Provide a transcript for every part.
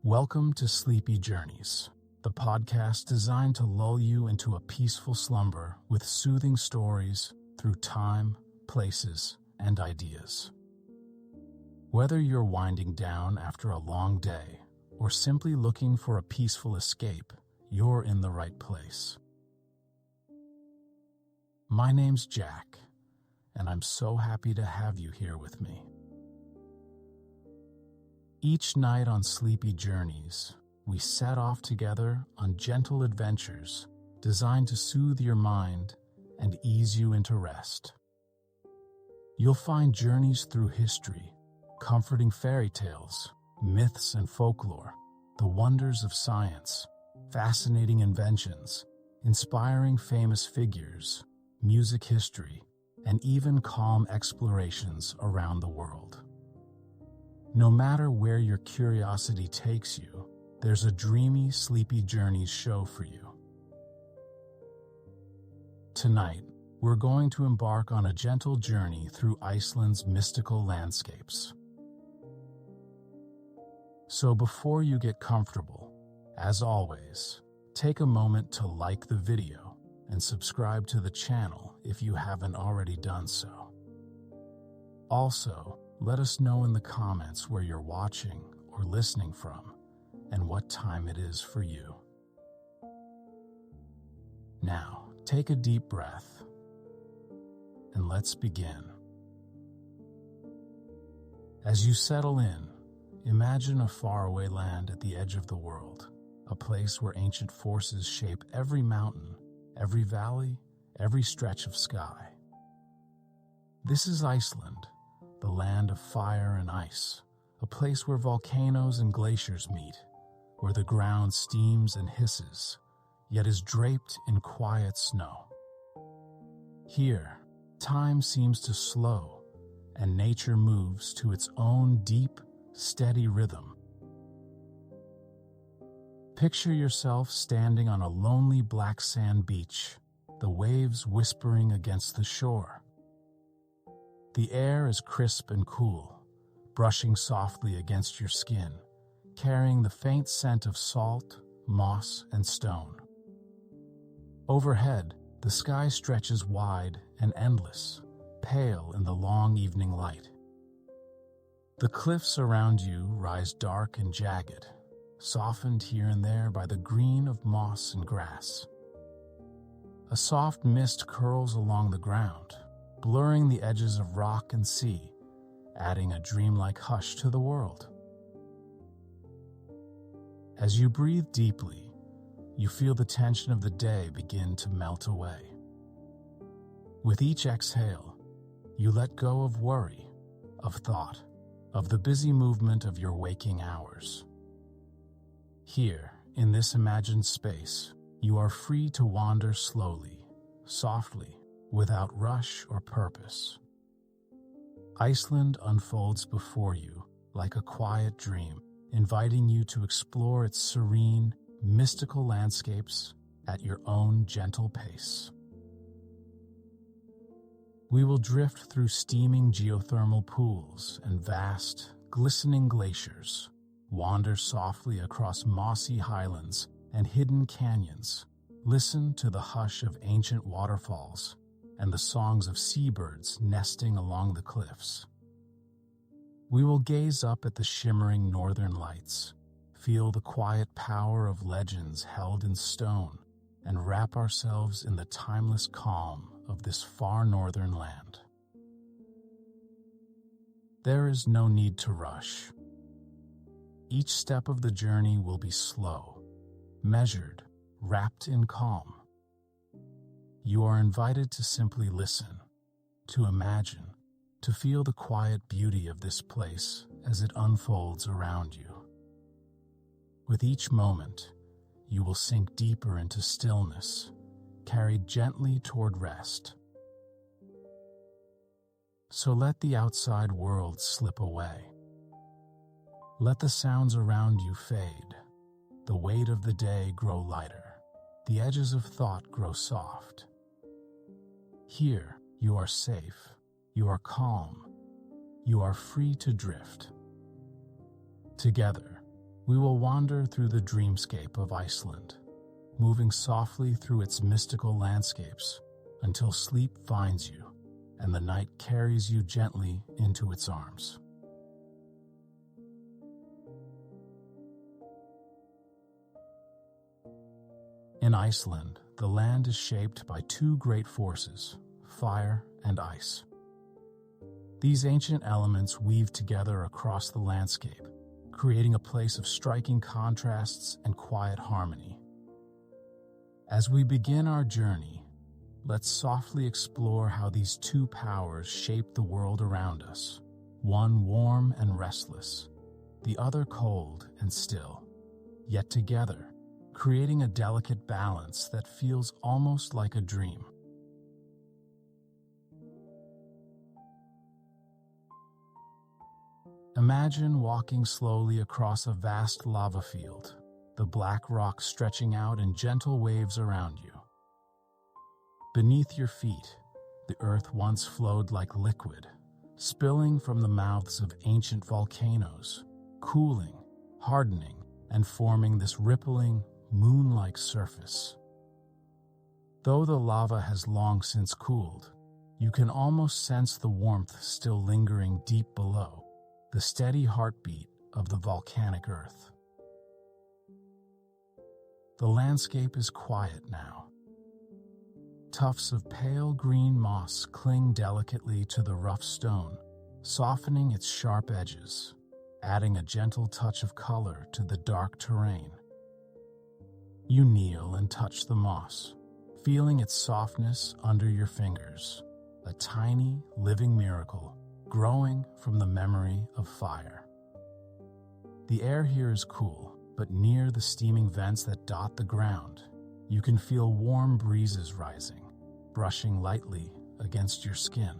Welcome to Sleepy Journeys, the podcast designed to lull you into a peaceful slumber with soothing stories through time, places, and ideas. Whether you're winding down after a long day or simply looking for a peaceful escape, you're in the right place. My name's Jack, and I'm so happy to have you here with me. Each night on Sleepy Journeys, we set off together on gentle adventures designed to soothe your mind and ease you into rest. You'll find journeys through history, comforting fairy tales, myths and folklore, the wonders of science, fascinating inventions, inspiring famous figures, music history, and even calm explorations around the world. No matter where your curiosity takes you, there's a dreamy, Sleepy Journeys show for you. Tonight, we're going to embark on a gentle journey through Iceland's mystical landscapes. So before you get comfortable, as always, take a moment to like the video and subscribe to the channel if you haven't already done so. Also, let us know in the comments where you're watching or listening from and what time it is for you. Now, take a deep breath and let's begin. As you settle in, imagine a faraway land at the edge of the world, a place where ancient forces shape every mountain, every valley, every stretch of sky. This is Iceland, the land of fire and ice, a place where volcanoes and glaciers meet, where the ground steams and hisses, yet is draped in quiet snow. Here, time seems to slow, and nature moves to its own deep, steady rhythm. Picture yourself standing on a lonely black sand beach, the waves whispering against the shore. The air is crisp and cool, brushing softly against your skin, carrying the faint scent of salt, moss, and stone. Overhead, the sky stretches wide and endless, pale in the long evening light. The cliffs around you rise dark and jagged, softened here and there by the green of moss and grass. A soft mist curls along the ground, blurring the edges of rock and sea, adding a dreamlike hush to the world. As you breathe deeply, you feel the tension of the day begin to melt away. With each exhale, you let go of worry, of thought, of the busy movement of your waking hours. Here, in this imagined space, you are free to wander slowly, softly, without rush or purpose. Iceland unfolds before you like a quiet dream, inviting you to explore its serene, mystical landscapes at your own gentle pace. We will drift through steaming geothermal pools and vast, glistening glaciers, wander softly across mossy highlands and hidden canyons, listen to the hush of ancient waterfalls and the songs of seabirds nesting along the cliffs. We will gaze up at the shimmering northern lights, feel the quiet power of legends held in stone, and wrap ourselves in the timeless calm of this far northern land. There is no need to rush. Each step of the journey will be slow, measured, wrapped in calm. You are invited to simply listen, to imagine, to feel the quiet beauty of this place as it unfolds around you. With each moment, you will sink deeper into stillness, carried gently toward rest. So let the outside world slip away. Let the sounds around you fade, the weight of the day grow lighter, the edges of thought grow soft. Here, you are safe, you are calm, you are free to drift. Together, We will wander through the dreamscape of Iceland, moving softly through its mystical landscapes until sleep finds you and the night carries you gently into its arms. In Iceland, the land is shaped by two great forces, fire and ice. These ancient elements weave together across the landscape, creating a place of striking contrasts and quiet harmony. As we begin our journey, let's softly explore how these two powers shape the world around us, one warm and restless, the other cold and still, yet together, creating a delicate balance that feels almost like a dream. Imagine walking slowly across a vast lava field, the black rock stretching out in gentle waves around you. Beneath your feet, the earth once flowed like liquid, spilling from the mouths of ancient volcanoes, cooling, hardening, and forming this rippling, moon-like surface. Though the lava has long since cooled, you can almost sense the warmth still lingering deep below, the steady heartbeat of the volcanic earth. The landscape is quiet now. Tufts of pale green moss cling delicately to the rough stone, softening its sharp edges, adding a gentle touch of color to the dark terrain. You kneel and touch the moss, feeling its softness under your fingers, a tiny, living miracle growing from the memory of fire. The air here is cool, but near the steaming vents that dot the ground, you can feel warm breezes rising, brushing lightly against your skin.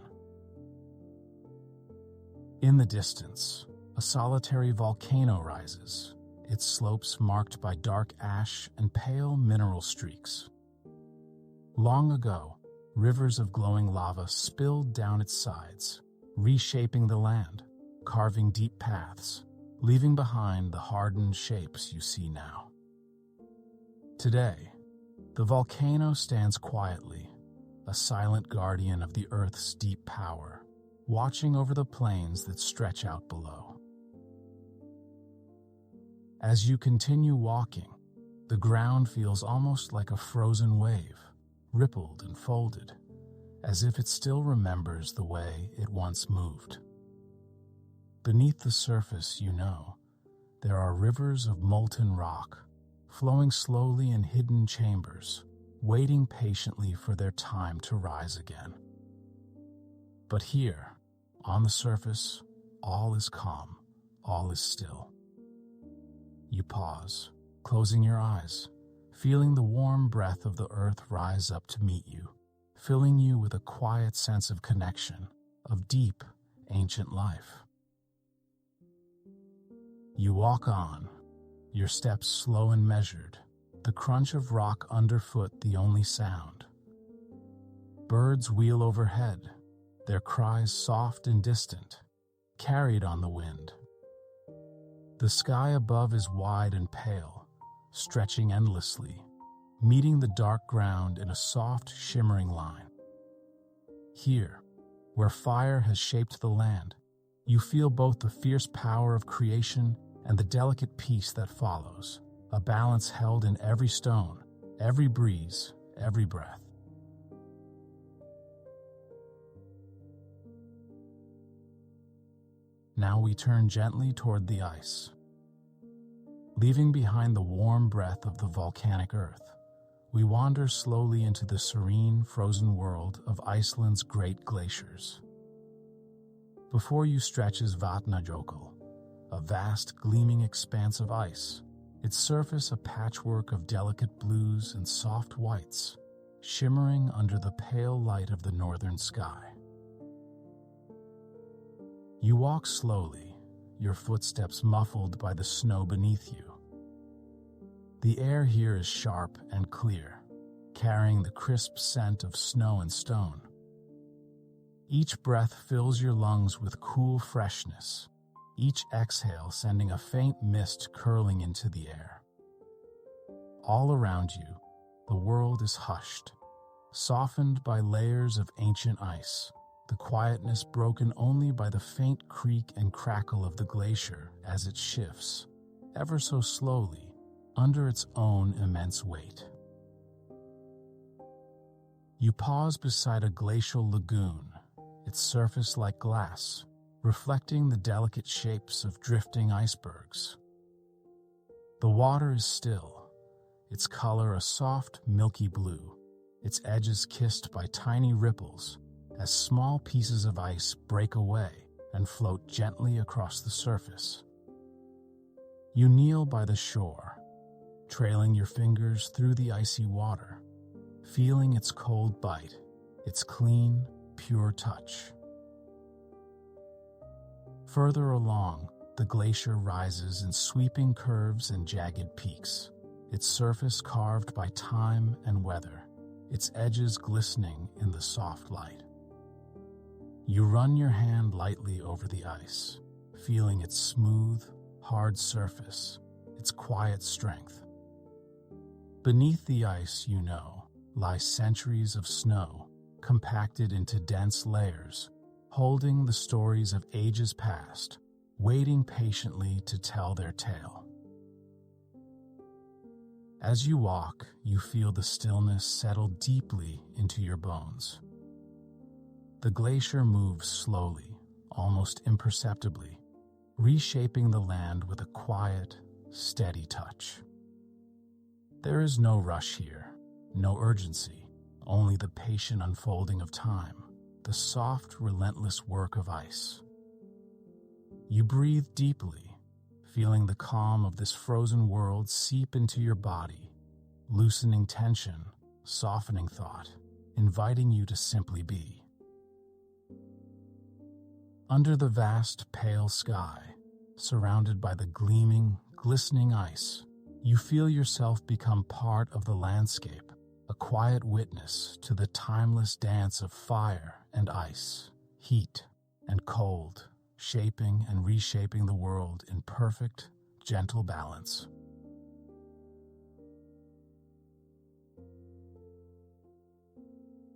In the distance, a solitary volcano rises, its slopes marked by dark ash and pale mineral streaks. Long ago, rivers of glowing lava spilled down its sides, reshaping the land, carving deep paths, leaving behind the hardened shapes you see now. Today, the volcano stands quietly, a silent guardian of the Earth's deep power, watching over the plains that stretch out below. As you continue walking, the ground feels almost like a frozen wave, rippled and folded, as if it still remembers the way it once moved. Beneath the surface, there are rivers of molten rock, flowing slowly in hidden chambers, waiting patiently for their time to rise again. But here, on the surface, all is calm, all is still. You pause, closing your eyes, feeling the warm breath of the earth rise up to meet you, filling you with a quiet sense of connection, of deep, ancient life. You walk on, your steps slow and measured, the crunch of rock underfoot the only sound. Birds wheel overhead, their cries soft and distant, carried on the wind. The sky above is wide and pale, stretching endlessly, meeting the dark ground in a soft, shimmering line. Here, where fire has shaped the land, you feel both the fierce power of creation and the delicate peace that follows, a balance held in every stone, every breeze, every breath. Now we turn gently toward the ice. Leaving behind the warm breath of the volcanic earth, we wander slowly into the serene, frozen world of Iceland's great glaciers. Before you stretches Vatnajökull, a vast, gleaming expanse of ice, its surface a patchwork of delicate blues and soft whites, shimmering under the pale light of the northern sky. You walk slowly, your footsteps muffled by the snow beneath you. The air here is sharp and clear, carrying the crisp scent of snow and stone. Each breath fills your lungs with cool freshness, each exhale sending a faint mist curling into the air. All around you, the world is hushed, softened by layers of ancient ice, the quietness broken only by the faint creak and crackle of the glacier as it shifts, ever so slowly, under its own immense weight. You pause beside a glacial lagoon, its surface like glass, reflecting the delicate shapes of drifting icebergs. The water is still, its color a soft, milky blue, its edges kissed by tiny ripples as small pieces of ice break away and float gently across the surface. You kneel by the shore, trailing your fingers through the icy water, feeling its cold bite, its clean, pure touch. Further along, the glacier rises in sweeping curves and jagged peaks, its surface carved by time and weather, its edges glistening in the soft light. You run your hand lightly over the ice, feeling its smooth, hard surface, its quiet strength. Beneath the ice, you know, lie centuries of snow, compacted into dense layers, holding the stories of ages past, waiting patiently to tell their tale. As you walk, you feel the stillness settle deeply into your bones. The glacier moves slowly, almost imperceptibly, reshaping the land with a quiet, steady touch. There is no rush here, no urgency, only the patient unfolding of time, the soft, relentless work of ice. You breathe deeply, feeling the calm of this frozen world seep into your body, loosening tension, softening thought, inviting you to simply be. Under the vast, pale sky, surrounded by the gleaming, glistening ice, you feel yourself become part of the landscape, a quiet witness to the timeless dance of fire and ice, heat and cold, shaping and reshaping the world in perfect, gentle balance.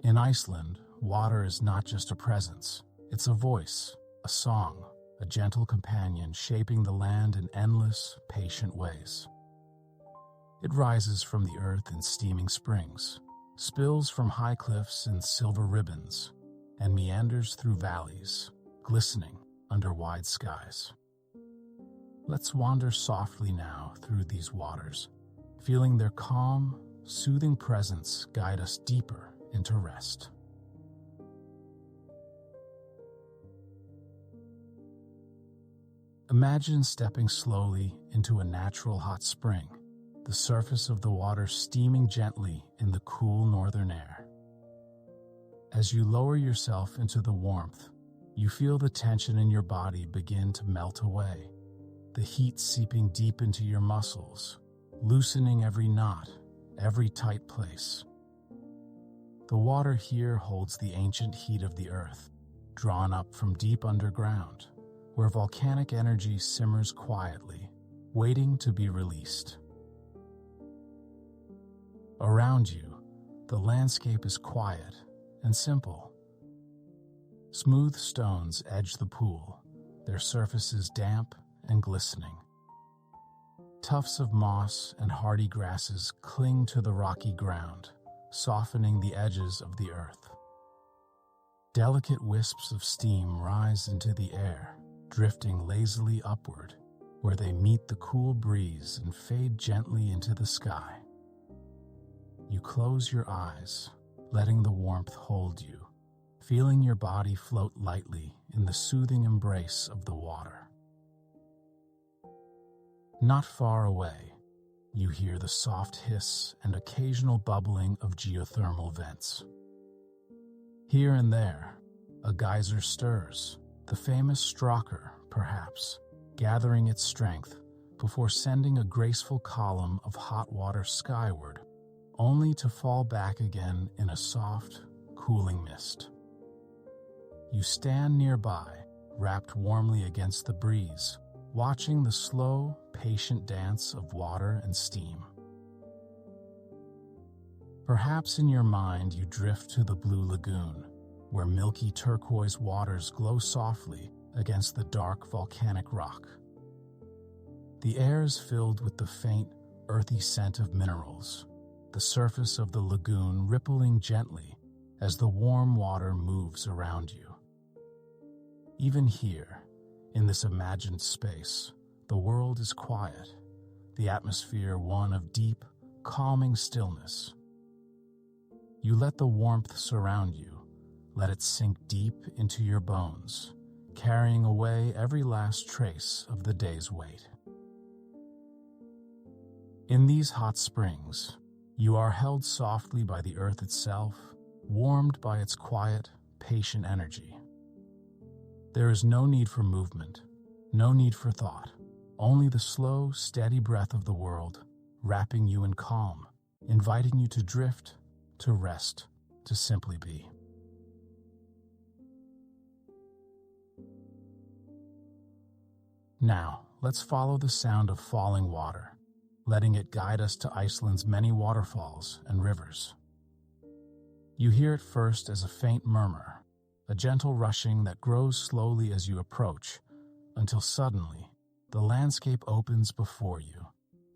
In Iceland, water is not just a presence, it's a voice, a song, a gentle companion shaping the land in endless, patient ways. It rises from the earth in steaming springs, spills from high cliffs in silver ribbons, and meanders through valleys, glistening under wide skies. Let's wander softly now through these waters, feeling their calm, soothing presence guide us deeper into rest. Imagine stepping slowly into a natural hot spring, the surface of the water steaming gently in the cool northern air. As you lower yourself into the warmth, you feel the tension in your body begin to melt away, the heat seeping deep into your muscles, loosening every knot, every tight place. The water here holds the ancient heat of the earth, drawn up from deep underground, where volcanic energy simmers quietly, waiting to be released. Around you, the landscape is quiet and simple. Smooth stones edge the pool, their surfaces damp and glistening. Tufts of moss and hardy grasses cling to the rocky ground, softening the edges of the earth. Delicate wisps of steam rise into the air, drifting lazily upward, where they meet the cool breeze and fade gently into the sky. You close your eyes, letting the warmth hold you, feeling your body float lightly in the soothing embrace of the water. Not far away, you hear the soft hiss and occasional bubbling of geothermal vents. Here and there, a geyser stirs, the famous Stroker, perhaps, gathering its strength before sending a graceful column of hot water skyward, only to fall back again in a soft, cooling mist. You stand nearby, wrapped warmly against the breeze, watching the slow, patient dance of water and steam. Perhaps in your mind you drift to the blue lagoon, where milky turquoise waters glow softly against the dark volcanic rock. The air is filled with the faint, earthy scent of minerals, the surface of the lagoon rippling gently as the warm water moves around you. Even here, in this imagined space, the world is quiet, the atmosphere one of deep, calming stillness. You let the warmth surround you, let it sink deep into your bones, carrying away every last trace of the day's weight. In these hot springs, you are held softly by the earth itself, warmed by its quiet, patient energy. There is no need for movement, no need for thought, only the slow, steady breath of the world, wrapping you in calm, inviting you to drift, to rest, to simply be. Now, let's follow the sound of falling water, letting it guide us to Iceland's many waterfalls and rivers. You hear it first as a faint murmur, a gentle rushing that grows slowly as you approach, until suddenly the landscape opens before you,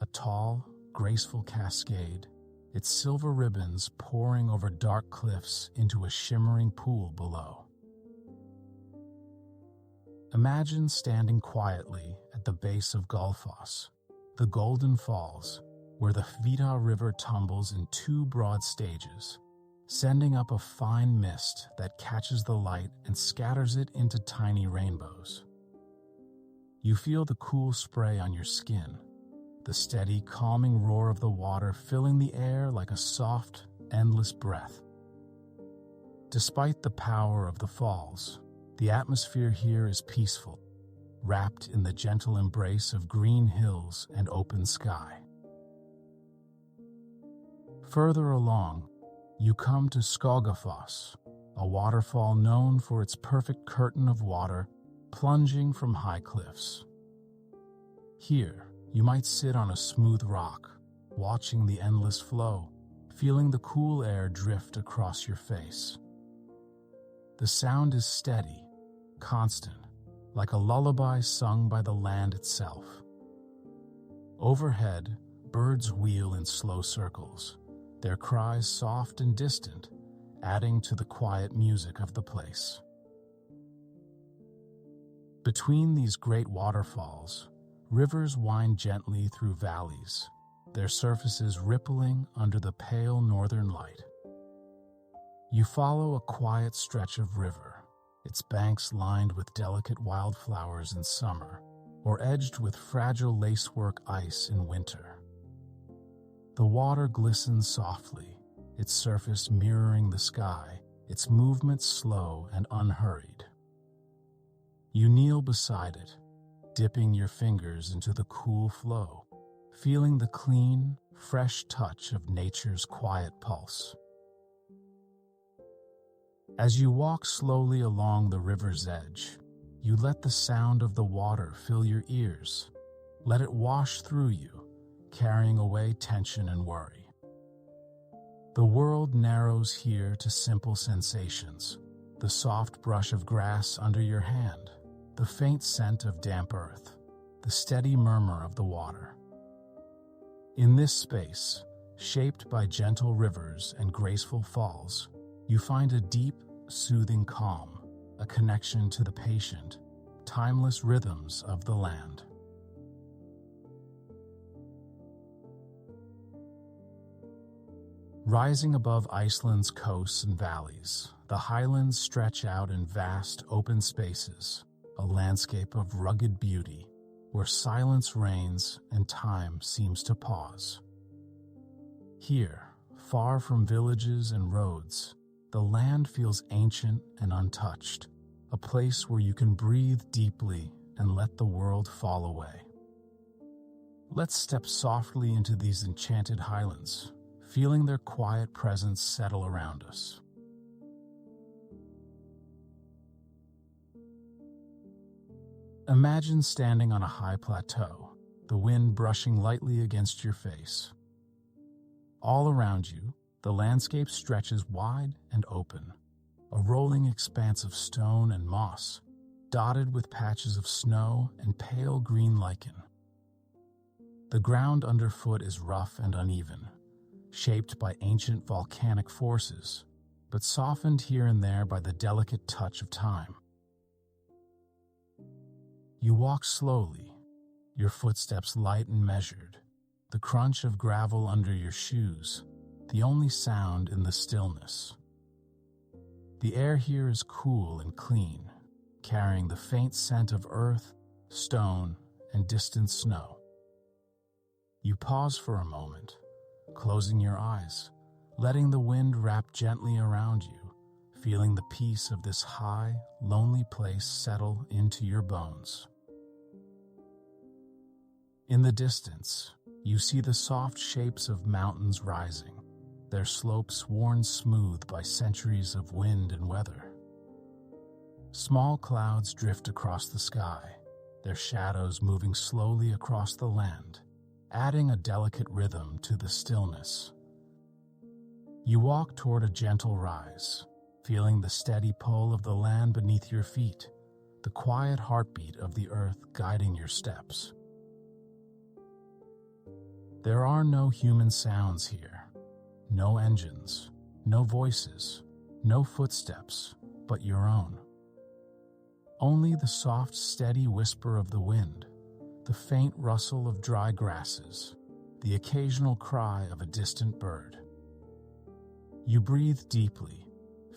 a tall, graceful cascade, its silver ribbons pouring over dark cliffs into a shimmering pool below. Imagine standing quietly at the base of Gullfoss, the Golden Falls, where the Hvita River tumbles in two broad stages, sending up a fine mist that catches the light and scatters it into tiny rainbows. You feel the cool spray on your skin, the steady, calming roar of the water filling the air like a soft, endless breath. Despite the power of the falls, the atmosphere here is peaceful, wrapped in the gentle embrace of green hills and open sky. Further along, you come to Skogafoss, a waterfall known for its perfect curtain of water plunging from high cliffs. Here, you might sit on a smooth rock, watching the endless flow, feeling the cool air drift across your face. The sound is steady, constant, like a lullaby sung by the land itself. Overhead, birds wheel in slow circles, their cries soft and distant, adding to the quiet music of the place. Between these great waterfalls, rivers wind gently through valleys, their surfaces rippling under the pale northern light. You follow a quiet stretch of river, its banks lined with delicate wildflowers in summer, or edged with fragile lacework ice in winter. The water glistens softly, its surface mirroring the sky, its movements slow and unhurried. You kneel beside it, dipping your fingers into the cool flow, feeling the clean, fresh touch of nature's quiet pulse. As you walk slowly along the river's edge, you let the sound of the water fill your ears. Let it wash through you, carrying away tension and worry. The world narrows here to simple sensations, the soft brush of grass under your hand, the faint scent of damp earth, the steady murmur of the water. In this space, shaped by gentle rivers and graceful falls, you find a deep, soothing calm, a connection to the patient, timeless rhythms of the land. Rising above Iceland's coasts and valleys, the highlands stretch out in vast, open spaces, a landscape of rugged beauty, where silence reigns and time seems to pause. Here, far from villages and roads, the land feels ancient and untouched, a place where you can breathe deeply and let the world fall away. Let's step softly into these enchanted highlands, feeling their quiet presence settle around us. Imagine standing on a high plateau, the wind brushing lightly against your face. All around you, the landscape stretches wide and open, a rolling expanse of stone and moss, dotted with patches of snow and pale green lichen. The ground underfoot is rough and uneven, shaped by ancient volcanic forces, but softened here and there by the delicate touch of time. You walk slowly, your footsteps light and measured, the crunch of gravel under your shoes, the only sound in the stillness. The air here is cool and clean, carrying the faint scent of earth, stone, and distant snow. You pause for a moment, closing your eyes, letting the wind wrap gently around you, feeling the peace of this high, lonely place settle into your bones. In the distance, you see the soft shapes of mountains rising, their slopes worn smooth by centuries of wind and weather. Small clouds drift across the sky, their shadows moving slowly across the land, adding a delicate rhythm to the stillness. You walk toward a gentle rise, feeling the steady pull of the land beneath your feet, the quiet heartbeat of the earth guiding your steps. There are no human sounds here, no engines, no voices, no footsteps, but your own. Only the soft, steady whisper of the wind, the faint rustle of dry grasses, the occasional cry of a distant bird. You breathe deeply,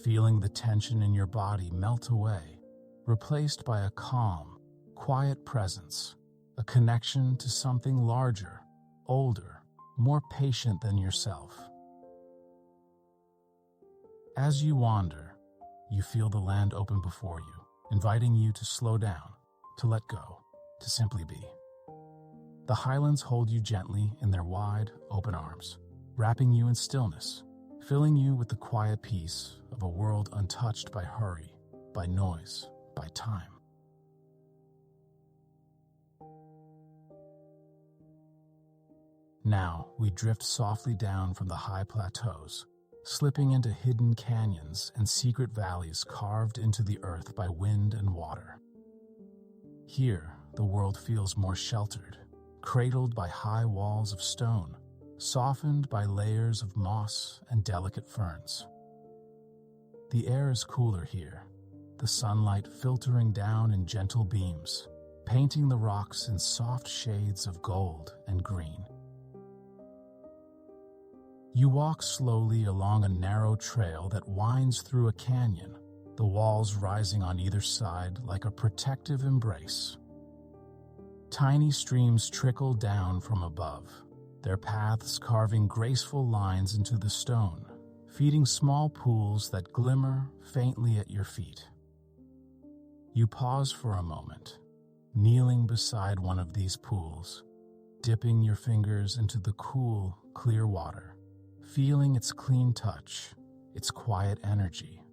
feeling the tension in your body melt away, replaced by a calm, quiet presence, a connection to something larger, older, more patient than yourself. As you wander, you feel the land open before you, inviting you to slow down, to let go, to simply be. The highlands hold you gently in their wide, open arms, wrapping you in stillness, filling you with the quiet peace of a world untouched by hurry, by noise, by time. Now we drift softly down from the high plateaus, slipping into hidden canyons and secret valleys carved into the earth by wind and water. Here, the world feels more sheltered, cradled by high walls of stone, softened by layers of moss and delicate ferns. The air is cooler here, the sunlight filtering down in gentle beams, painting the rocks in soft shades of gold and green. You walk slowly along a narrow trail that winds through a canyon, the walls rising on either side like a protective embrace. Tiny streams trickle down from above, their paths carving graceful lines into the stone, feeding small pools that glimmer faintly at your feet. You pause for a moment, kneeling beside one of these pools, dipping your fingers into the cool, clear water, feeling its clean touch, its quiet energy.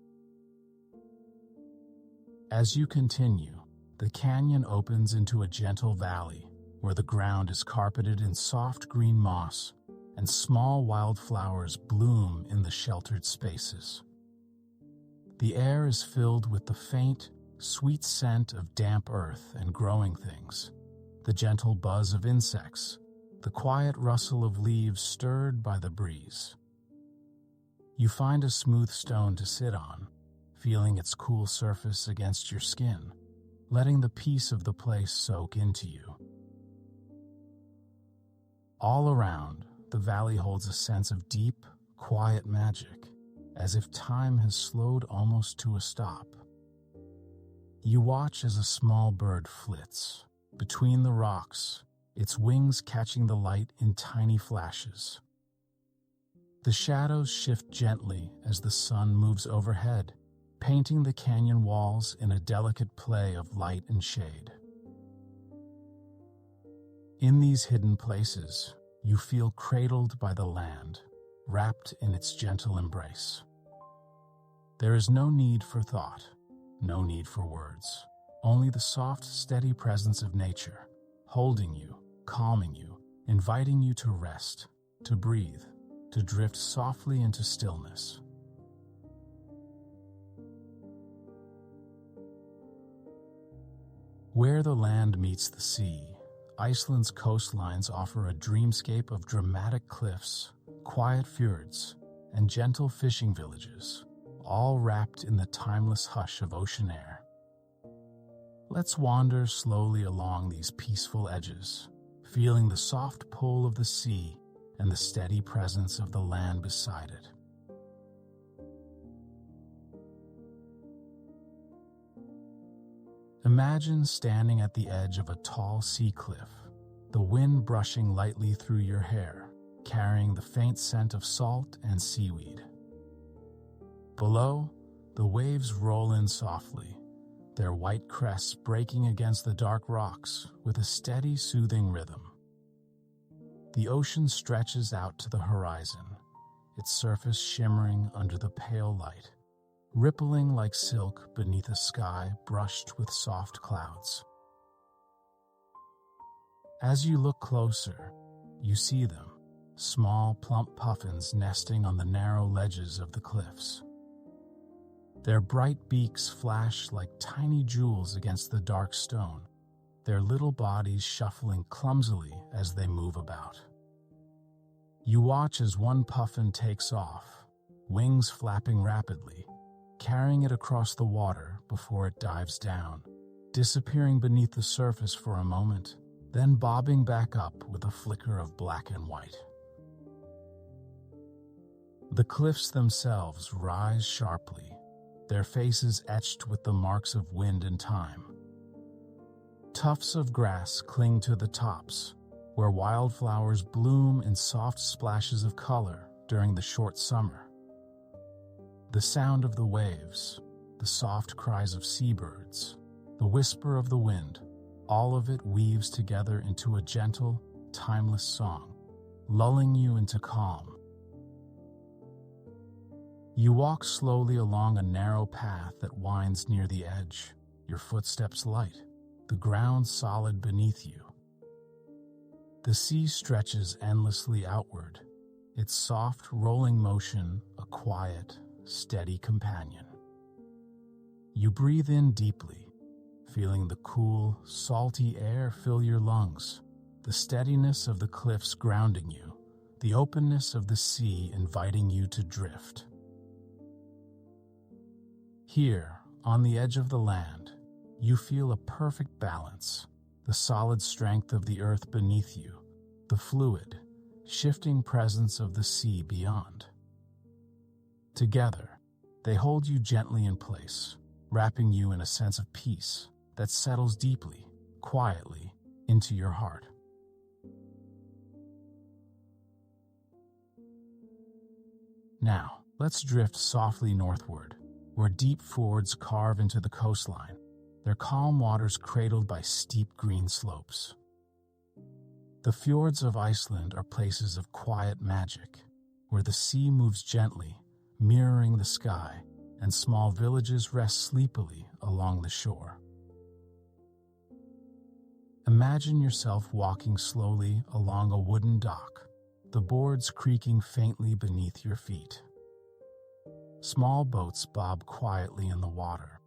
As you continue, the canyon opens into a gentle valley where the ground is carpeted in soft green moss and small wildflowers bloom in the sheltered spaces. The air is filled with the faint, sweet scent of damp earth and growing things, the gentle buzz of insects, the quiet rustle of leaves stirred by the breeze. You find a smooth stone to sit on, feeling its cool surface against your skin, letting the peace of the place soak into you. All around, the valley holds a sense of deep, quiet magic, as if time has slowed almost to a stop. You watch as a small bird flits between the rocks, its wings catching the light in tiny flashes. The shadows shift gently as the sun moves overhead, painting the canyon walls in a delicate play of light and shade. In these hidden places, you feel cradled by the land, wrapped in its gentle embrace. There is no need for thought, no need for words, only the soft, steady presence of nature, holding you, calming you, inviting you to rest, to breathe, to drift softly into stillness. Where the land meets the sea, Iceland's coastlines offer a dreamscape of dramatic cliffs, quiet fjords, and gentle fishing villages, all wrapped in the timeless hush of ocean air. Let's wander slowly along these peaceful edges, feeling the soft pull of the sea and the steady presence of the land beside it. Imagine standing at the edge of a tall sea cliff, the wind brushing lightly through your hair, carrying the faint scent of salt and seaweed. Below, the waves roll in softly, their white crests breaking against the dark rocks with a steady, soothing rhythm. The ocean stretches out to the horizon, its surface shimmering under the pale light, rippling like silk beneath a sky brushed with soft clouds. As you look closer, you see them, small, plump puffins nesting on the narrow ledges of the cliffs. Their bright beaks flash like tiny jewels against the dark stone, their little bodies shuffling clumsily as they move about. You watch as one puffin takes off, wings flapping rapidly, carrying it across the water before it dives down, disappearing beneath the surface for a moment, then bobbing back up with a flicker of black and white. The cliffs themselves rise sharply, their faces etched with the marks of wind and time. Tufts of grass cling to the tops, where wildflowers bloom in soft splashes of color during the short summer. The sound of the waves, the soft cries of seabirds, the whisper of the wind, all of it weaves together into a gentle, timeless song, lulling you into calm. You walk slowly along a narrow path that winds near the edge, your footsteps light, the ground solid beneath you. The sea stretches endlessly outward, its soft, rolling motion a quiet, steady companion. You breathe in deeply, feeling the cool, salty air fill your lungs, the steadiness of the cliffs grounding you, the openness of the sea inviting you to drift. Here, on the edge of the land, you feel a perfect balance, the solid strength of the earth beneath you, the fluid, shifting presence of the sea beyond. Together, they hold you gently in place, wrapping you in a sense of peace that settles deeply, quietly, into your heart. Now, let's drift softly northward, where deep fjords carve into the coastline, their calm waters cradled by steep green slopes. The fjords of Iceland are places of quiet magic, where the sea moves gently, mirroring the sky, and small villages rest sleepily along the shore. Imagine yourself walking slowly along a wooden dock, the boards creaking faintly beneath your feet. Small boats bob quietly in the water,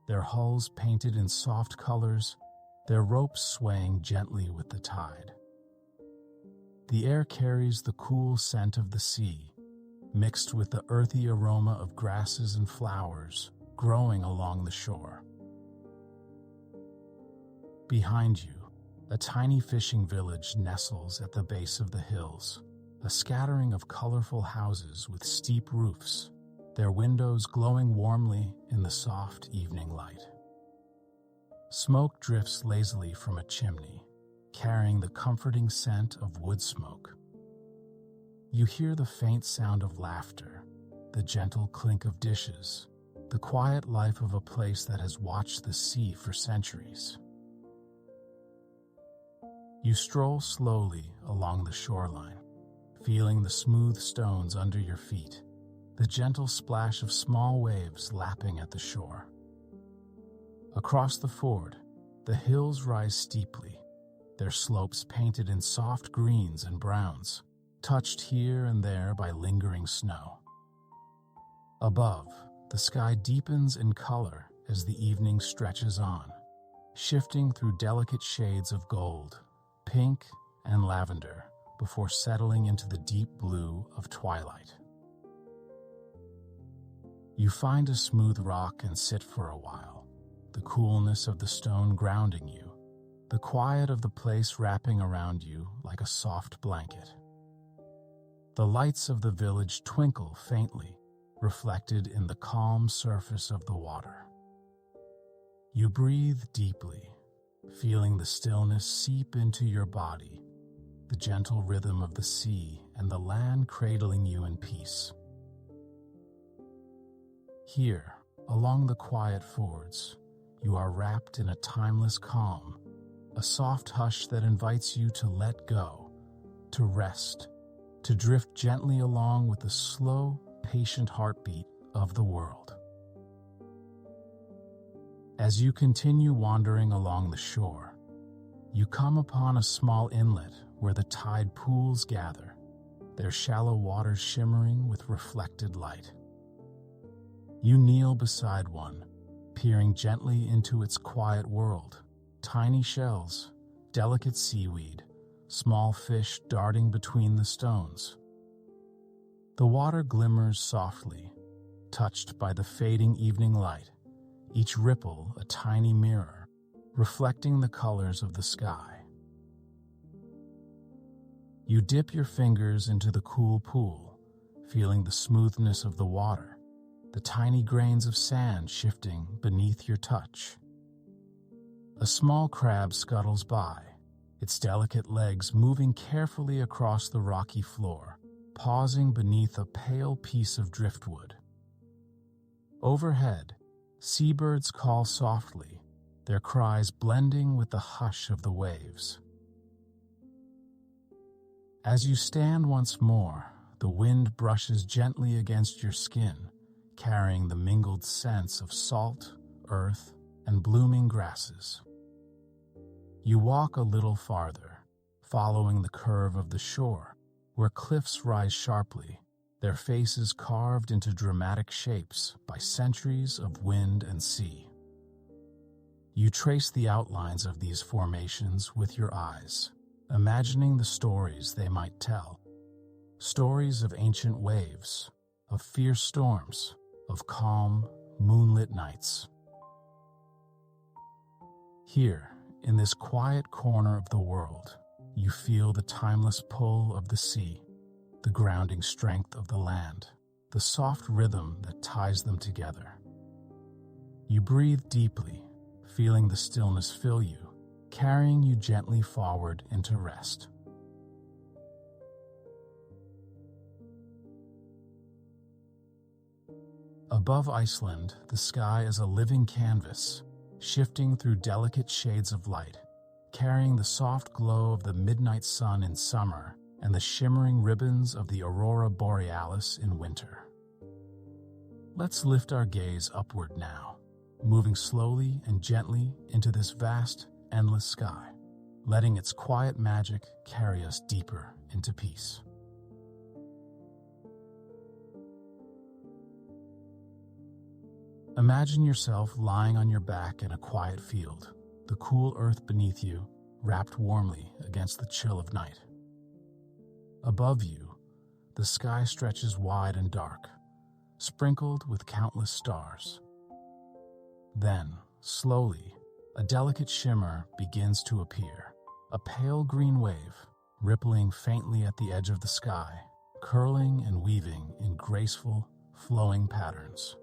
their hulls painted in soft colors, their ropes swaying gently with the tide. The air carries the cool scent of the sea, mixed with the earthy aroma of grasses and flowers growing along the shore. Behind you, a tiny fishing village nestles at the base of the hills, a scattering of colorful houses with steep roofs, their windows glowing warmly in the soft evening light. Smoke drifts lazily from a chimney, carrying the comforting scent of wood smoke. You hear the faint sound of laughter, the gentle clink of dishes, the quiet life of a place that has watched the sea for centuries. You stroll slowly along the shoreline, feeling the smooth stones under your feet, the gentle splash of small waves lapping at the shore. Across the ford, the hills rise steeply, their slopes painted in soft greens and browns, touched here and there by lingering snow. Above, the sky deepens in color as the evening stretches on, shifting through delicate shades of gold, pink, and lavender before settling into the deep blue of twilight. You find a smooth rock and sit for a while, the coolness of the stone grounding you, the quiet of the place wrapping around you like a soft blanket. The lights of the village twinkle faintly, reflected in the calm surface of the water. You breathe deeply, feeling the stillness seep into your body, the gentle rhythm of the sea and the land cradling you in peace. Here, along the quiet fords, you are wrapped in a timeless calm, a soft hush that invites you to let go, to rest, to drift gently along with the slow, patient heartbeat of the world. As you continue wandering along the shore, you come upon a small inlet where the tide pools gather, their shallow waters shimmering with reflected light. You kneel beside one, peering gently into its quiet world, tiny shells, delicate seaweed, small fish darting between the stones. The water glimmers softly, touched by the fading evening light, each ripple a tiny mirror, reflecting the colors of the sky. You dip your fingers into the cool pool, feeling the smoothness of the water, the tiny grains of sand shifting beneath your touch. A small crab scuttles by, its delicate legs moving carefully across the rocky floor, pausing beneath a pale piece of driftwood. Overhead, seabirds call softly, their cries blending with the hush of the waves. As you stand once more, the wind brushes gently against your skin, carrying the mingled scents of salt, earth, and blooming grasses. You walk a little farther, following the curve of the shore, where cliffs rise sharply, their faces carved into dramatic shapes by centuries of wind and sea. You trace the outlines of these formations with your eyes, imagining the stories they might tell. Stories of ancient waves, of fierce storms, of calm, moonlit nights. Here, in this quiet corner of the world, you feel the timeless pull of the sea, the grounding strength of the land, the soft rhythm that ties them together. You breathe deeply, feeling the stillness fill you, carrying you gently forward into rest. Above Iceland, the sky is a living canvas, shifting through delicate shades of light, carrying the soft glow of the midnight sun in summer and the shimmering ribbons of the aurora borealis in winter. Let's lift our gaze upward now, moving slowly and gently into this vast, endless sky, letting its quiet magic carry us deeper into peace. Imagine yourself lying on your back in a quiet field, the cool earth beneath you wrapped warmly against the chill of night. Above you, the sky stretches wide and dark, sprinkled with countless stars. Then, slowly, a delicate shimmer begins to appear, a pale green wave, rippling faintly at the edge of the sky, curling and weaving in graceful, flowing patterns.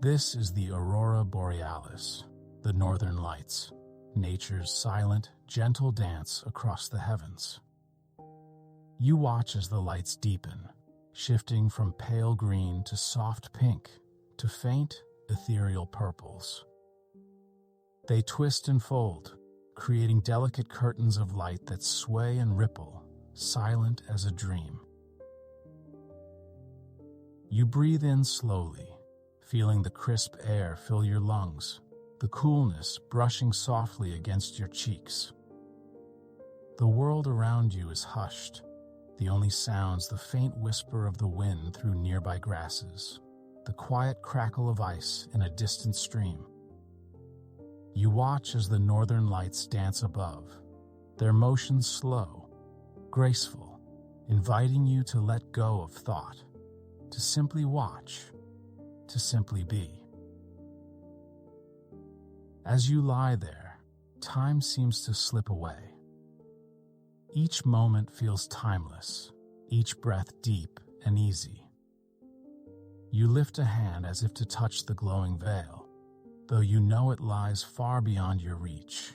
This is the aurora borealis, the northern lights, nature's silent, gentle dance across the heavens. You watch as the lights deepen, shifting from pale green to soft pink to faint, ethereal purples. They twist and fold, creating delicate curtains of light that sway and ripple, silent as a dream. You breathe in slowly, feeling the crisp air fill your lungs, the coolness brushing softly against your cheeks. The world around you is hushed. The only sounds the faint whisper of the wind through nearby grasses, the quiet crackle of ice in a distant stream. You watch as the northern lights dance above, their motions slow, graceful, inviting you to let go of thought, to simply watch, to simply be. As you lie there, time seems to slip away. Each moment feels timeless, each breath deep and easy. You lift a hand as if to touch the glowing veil, though you know it lies far beyond your reach.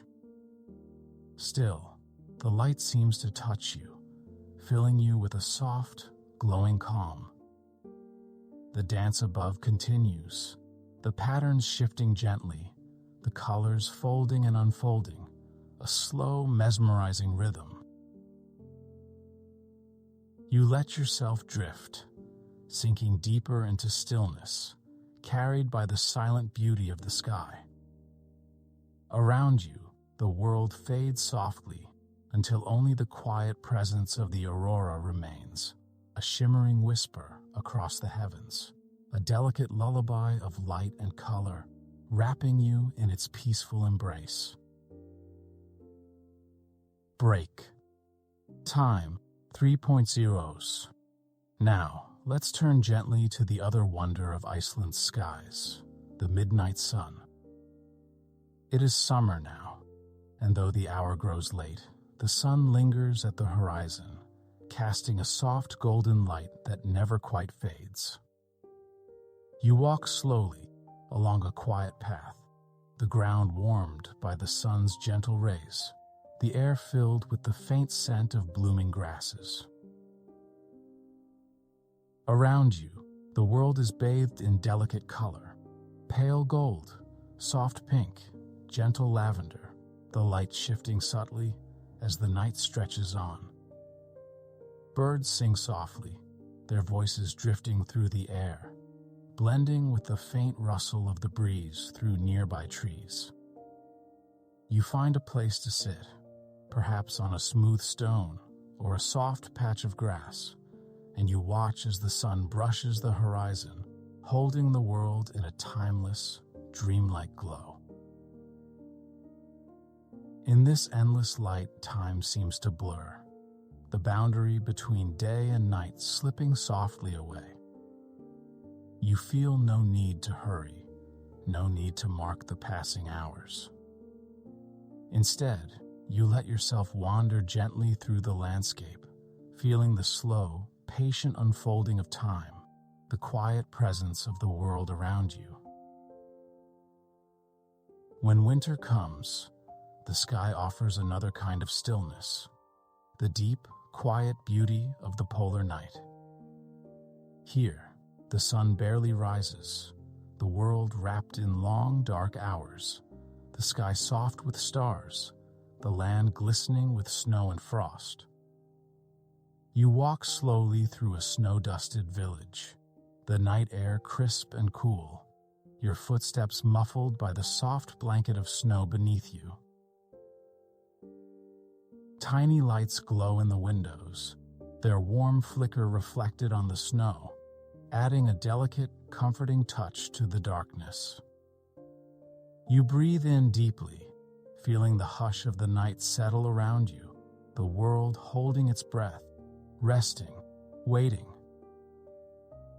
Still, the light seems to touch you, filling you with a soft, glowing calm. The dance above continues, the patterns shifting gently, the colors folding and unfolding, a slow, mesmerizing rhythm. You let yourself drift, sinking deeper into stillness, carried by the silent beauty of the sky. Around you, the world fades softly until only the quiet presence of the aurora remains, a shimmering whisper across the heavens, a delicate lullaby of light and color, wrapping you in its peaceful embrace. Break. Time 3.0s. Now, let's turn gently to the other wonder of Iceland's skies, the midnight sun. It is summer now, and though the hour grows late, the sun lingers at the horizon, casting a soft golden light that never quite fades. You walk slowly along a quiet path, the ground warmed by the sun's gentle rays, the air filled with the faint scent of blooming grasses. Around you, the world is bathed in delicate color, pale gold, soft pink, gentle lavender, the light shifting subtly as the night stretches on. Birds sing softly, their voices drifting through the air, blending with the faint rustle of the breeze through nearby trees. You find a place to sit, perhaps on a smooth stone or a soft patch of grass, and you watch as the sun brushes the horizon, holding the world in a timeless, dreamlike glow. In this endless light, time seems to blur, the boundary between day and night slipping softly away. You feel no need to hurry, no need to mark the passing hours. Instead, you let yourself wander gently through the landscape, feeling the slow, patient unfolding of time, the quiet presence of the world around you. When winter comes, the sky offers another kind of stillness, the deep, quiet beauty of the polar night. Here, the sun barely rises, the world wrapped in long, dark hours, the sky soft with stars, the land glistening with snow and frost. You walk slowly through a snow-dusted village, the night air crisp and cool, your footsteps muffled by the soft blanket of snow beneath you. Tiny lights glow in the windows, their warm flicker reflected on the snow, adding a delicate, comforting touch to the darkness. You breathe in deeply, feeling the hush of the night settle around you, the world holding its breath, resting, waiting.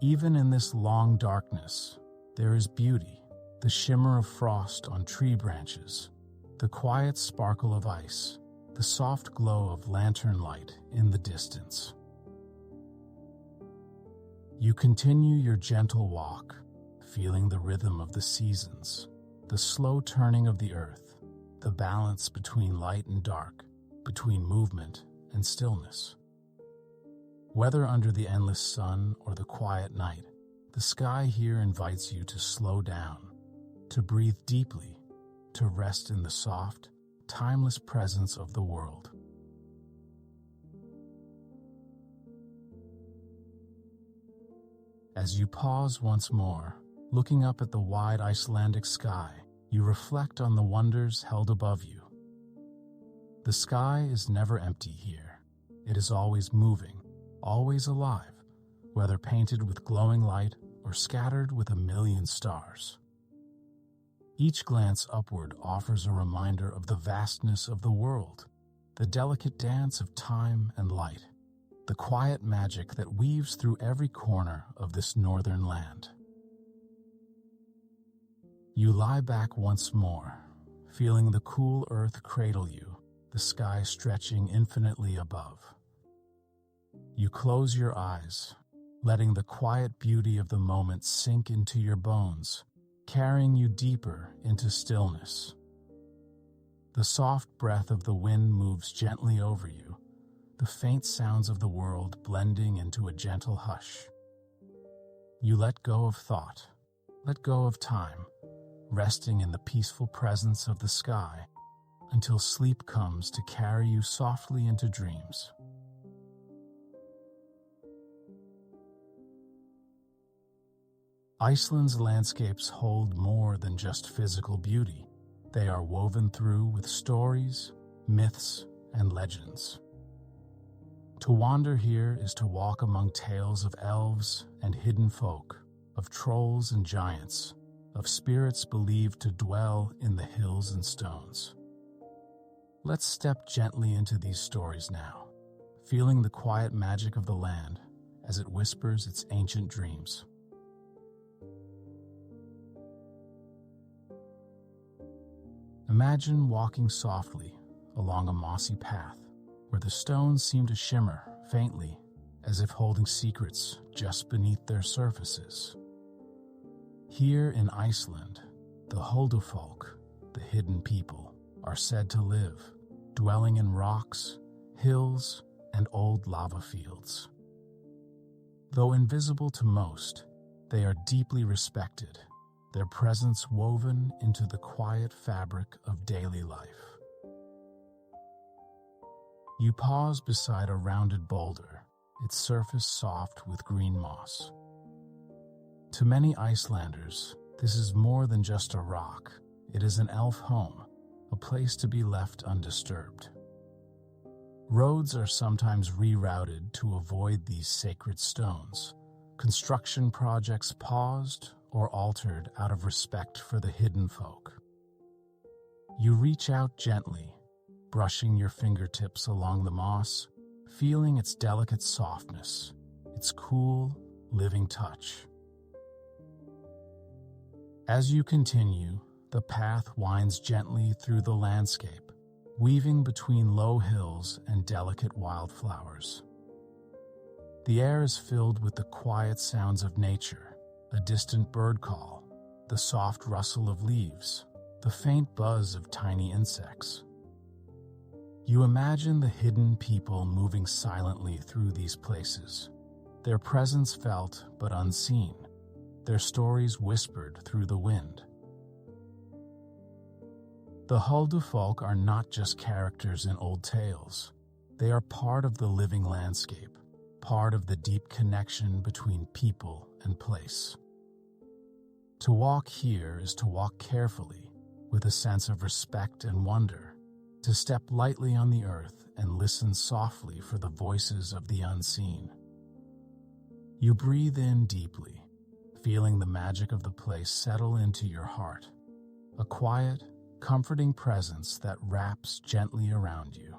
Even in this long darkness, there is beauty, the shimmer of frost on tree branches, the quiet sparkle of ice, the soft glow of lantern light in the distance. You continue your gentle walk, feeling the rhythm of the seasons, the slow turning of the earth, the balance between light and dark, between movement and stillness. Whether under the endless sun or the quiet night, the sky here invites you to slow down, to breathe deeply, to rest in the soft, timeless presence of the world. As you pause once more, Looking up at the wide Icelandic sky, you reflect on the wonders held above you. The sky is never empty here. It is always moving, always alive, whether painted with glowing light or scattered with a million stars. Each glance upward offers a reminder of the vastness of the world, the delicate dance of time and light, the quiet magic that weaves through every corner of this northern land. You lie back once more, feeling the cool earth cradle you, the sky stretching infinitely above. You close your eyes, letting the quiet beauty of the moment sink into your bones, carrying you deeper into stillness. The soft breath of the wind moves gently over you, the faint sounds of the world blending into a gentle hush. You let go of thought, let go of time, resting in the peaceful presence of the sky until sleep comes to carry you softly into dreams. Iceland's landscapes hold more than just physical beauty. They are woven through with stories, myths, and legends. To wander here is to walk among tales of elves and hidden folk, of trolls and giants, of spirits believed to dwell in the hills and stones. Let's step gently into these stories now, feeling the quiet magic of the land as it whispers its ancient dreams. Imagine walking softly along a mossy path where the stones seem to shimmer faintly as if holding secrets just beneath their surfaces. Here in Iceland, the Huldufolk, the hidden people, are said to live, dwelling in rocks, hills, and old lava fields. Though invisible to most, they are deeply respected, their presence woven into the quiet fabric of daily life. You pause beside a rounded boulder, its surface soft with green moss. To many Icelanders, this is more than just a rock. It is an elf home, a place to be left undisturbed. Roads are sometimes rerouted to avoid these sacred stones, construction projects paused or altered out of respect for the hidden folk. You reach out gently, brushing your fingertips along the moss, feeling its delicate softness, its cool, living touch. As you continue, the path winds gently through the landscape, weaving between low hills and delicate wildflowers. The air is filled with the quiet sounds of nature, a distant bird call, the soft rustle of leaves, the faint buzz of tiny insects. You imagine the hidden people moving silently through these places, their presence felt but unseen, their stories whispered through the wind. The Huldufolk are not just characters in old tales. They are part of the living landscape, part of the deep connection between people and place. To walk here is to walk carefully, with a sense of respect and wonder, to step lightly on the earth and listen softly for the voices of the unseen. You breathe in deeply, feeling the magic of the place settle into your heart, a quiet, comforting presence that wraps gently around you.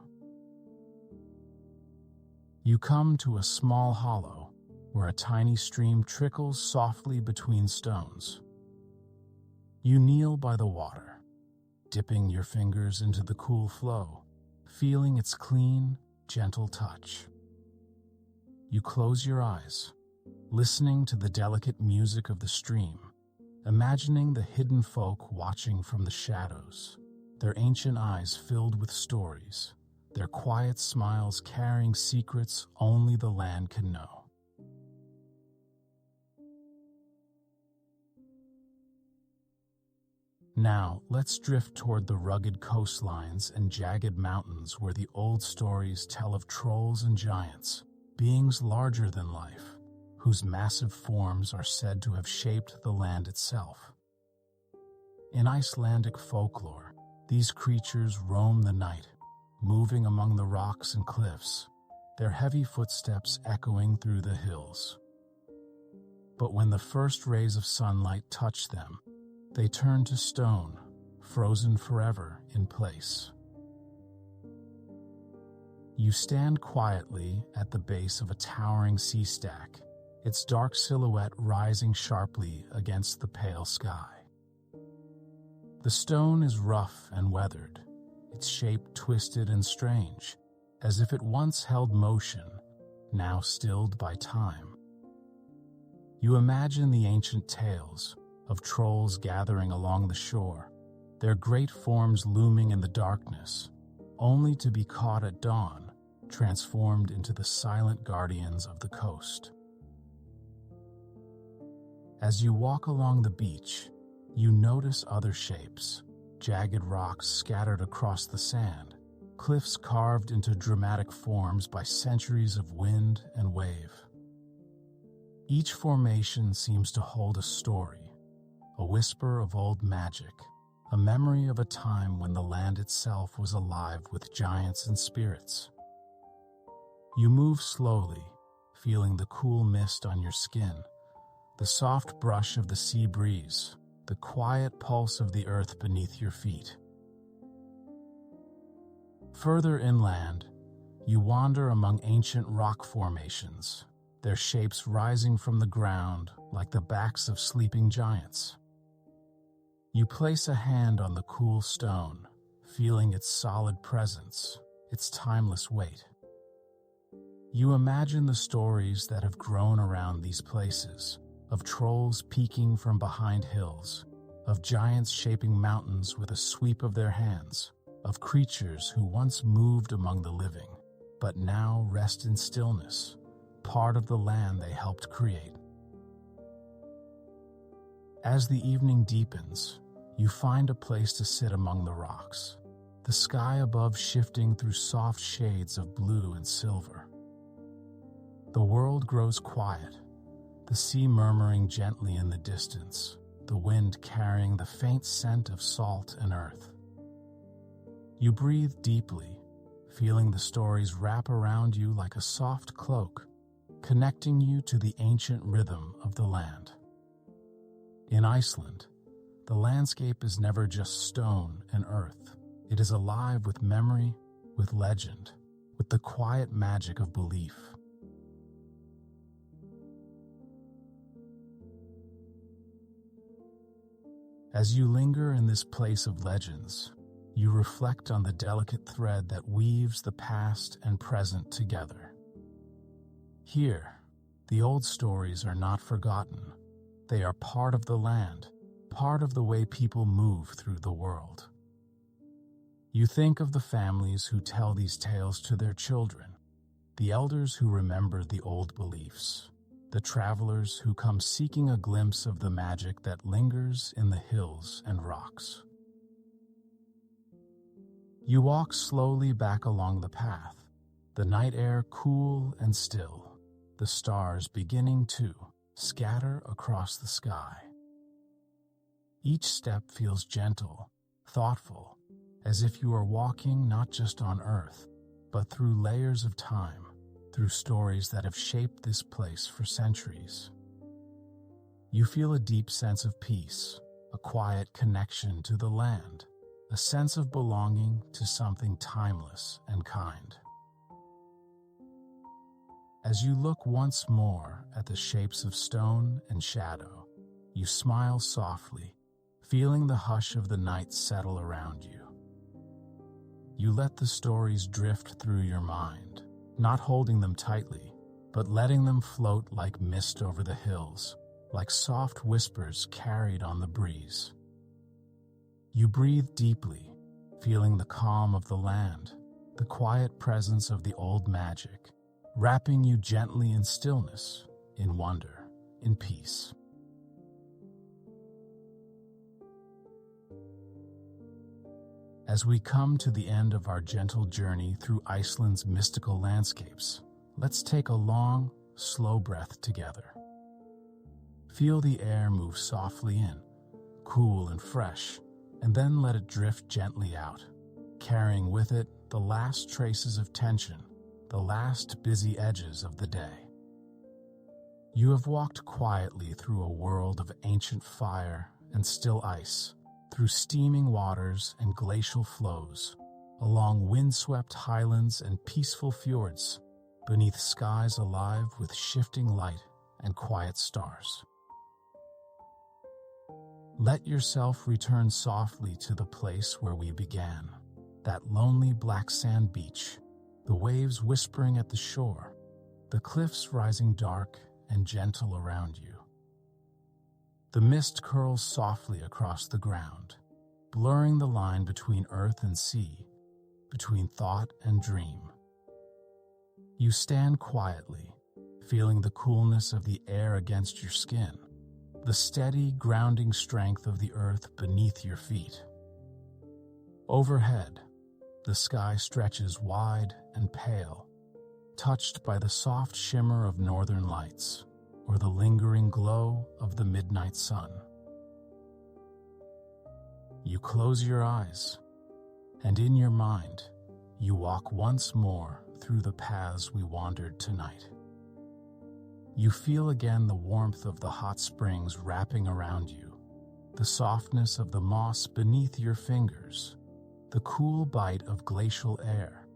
You come to a small hollow where a tiny stream trickles softly between stones. You kneel by the water, dipping your fingers into the cool flow, feeling its clean, gentle touch. You close your eyes, listening to the delicate music of the stream, imagining the hidden folk watching from the shadows, their ancient eyes filled with stories, their quiet smiles carrying secrets only the land can know. Now, let's drift toward the rugged coastlines and jagged mountains where the old stories tell of trolls and giants, beings larger than life, whose massive forms are said to have shaped the land itself. In Icelandic folklore, these creatures roam the night, moving among the rocks and cliffs, their heavy footsteps echoing through the hills. But when the first rays of sunlight touch them, they turn to stone, frozen forever in place. You stand quietly at the base of a towering sea stack, its dark silhouette rising sharply against the pale sky. The stone is rough and weathered, its shape twisted and strange, as if it once held motion, now stilled by time. You imagine the ancient tales of trolls gathering along the shore, their great forms looming in the darkness, only to be caught at dawn, transformed into the silent guardians of the coast. As you walk along the beach, you notice other shapes, jagged rocks scattered across the sand, cliffs carved into dramatic forms by centuries of wind and wave. Each formation seems to hold a story, a whisper of old magic, a memory of a time when the land itself was alive with giants and spirits. You move slowly, feeling the cool mist on your skin, the soft brush of the sea breeze, the quiet pulse of the earth beneath your feet. Further inland, you wander among ancient rock formations, their shapes rising from the ground like the backs of sleeping giants. You place a hand on the cool stone, feeling its solid presence, its timeless weight. You imagine the stories that have grown around these places, of trolls peeking from behind hills, of giants shaping mountains with a sweep of their hands, of creatures who once moved among the living, but now rest in stillness, part of the land they helped create. As the evening deepens, you find a place to sit among the rocks, the sky above shifting through soft shades of blue and silver. The world grows quiet, the sea murmuring gently in the distance, the wind carrying the faint scent of salt and earth. You breathe deeply, feeling the stories wrap around you like a soft cloak, connecting you to the ancient rhythm of the land. In Iceland, the landscape is never just stone and earth. It is alive with memory, with legend, with the quiet magic of belief. As you linger in this place of legends, you reflect on the delicate thread that weaves the past and present together. Here, the old stories are not forgotten. They are part of the land, part of the way people move through the world. You think of the families who tell these tales to their children, the elders who remember the old beliefs, the travelers who come seeking a glimpse of the magic that lingers in the hills and rocks. You walk slowly back along the path, the night air cool and still, the stars beginning to scatter across the sky. Each step feels gentle, thoughtful, as if you are walking not just on earth, but through layers of time, through stories that have shaped this place for centuries. You feel a deep sense of peace, a quiet connection to the land, a sense of belonging to something timeless and kind. As you look once more at the shapes of stone and shadow, you smile softly, feeling the hush of the night settle around you. You let the stories drift through your mind, not holding them tightly, but letting them float like mist over the hills, like soft whispers carried on the breeze. You breathe deeply, feeling the calm of the land, the quiet presence of the old magic, wrapping you gently in stillness, in wonder, in peace. As we come to the end of our gentle journey through Iceland's mystical landscapes, let's take a long, slow breath together. Feel the air move softly in, cool and fresh, and then let it drift gently out, carrying with it the last traces of tension, the last busy edges of the day. You have walked quietly through a world of ancient fire and still ice, through steaming waters and glacial flows, along windswept highlands and peaceful fjords, beneath skies alive with shifting light and quiet stars. Let yourself return softly to the place where we began, that lonely black sand beach, the waves whispering at the shore, the cliffs rising dark and gentle around you. The mist curls softly across the ground, blurring the line between earth and sea, between thought and dream. You stand quietly, feeling the coolness of the air against your skin, the steady, grounding strength of the earth beneath your feet. Overhead, the sky stretches wide and pale, touched by the soft shimmer of northern lights or the lingering glow of the midnight sun. You close your eyes, and in your mind, you walk once more through the paths we wandered tonight. You feel again the warmth of the hot springs wrapping around you, the softness of the moss beneath your fingers, the cool bite of glacial air,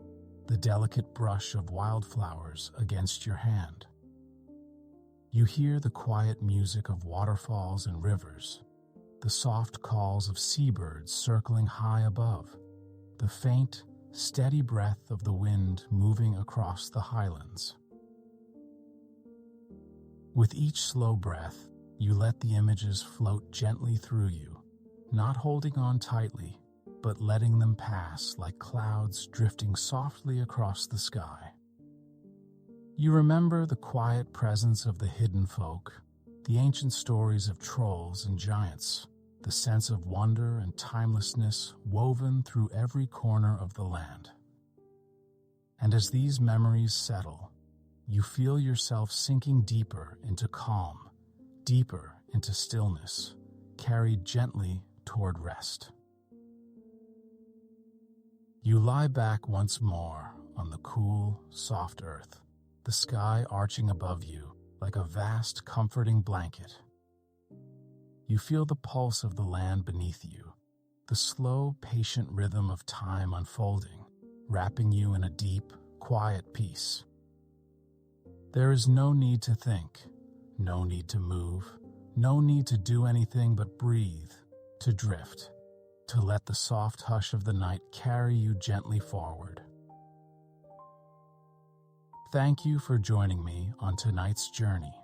the delicate brush of wildflowers against your hand. You hear the quiet music of waterfalls and rivers, the soft calls of seabirds circling high above, the faint, steady breath of the wind moving across the highlands. With each slow breath, you let the images float gently through you, not holding on tightly, but letting them pass like clouds drifting softly across the sky. You remember the quiet presence of the hidden folk, the ancient stories of trolls and giants, the sense of wonder and timelessness woven through every corner of the land. And as these memories settle, you feel yourself sinking deeper into calm, deeper into stillness, carried gently toward rest. You lie back once more on the cool, soft earth, the sky arching above you like a vast, comforting blanket. You feel the pulse of the land beneath you, the slow, patient rhythm of time unfolding, wrapping you in a deep, quiet peace. There is no need to think, no need to move, no need to do anything but breathe, to drift, to let the soft hush of the night carry you gently forward. Thank you for joining me on tonight's journey.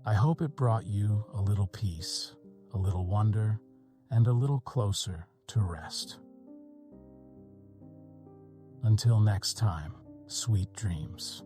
I hope it brought you a little peace, a little wonder, and a little closer to rest. Until next time, sweet dreams.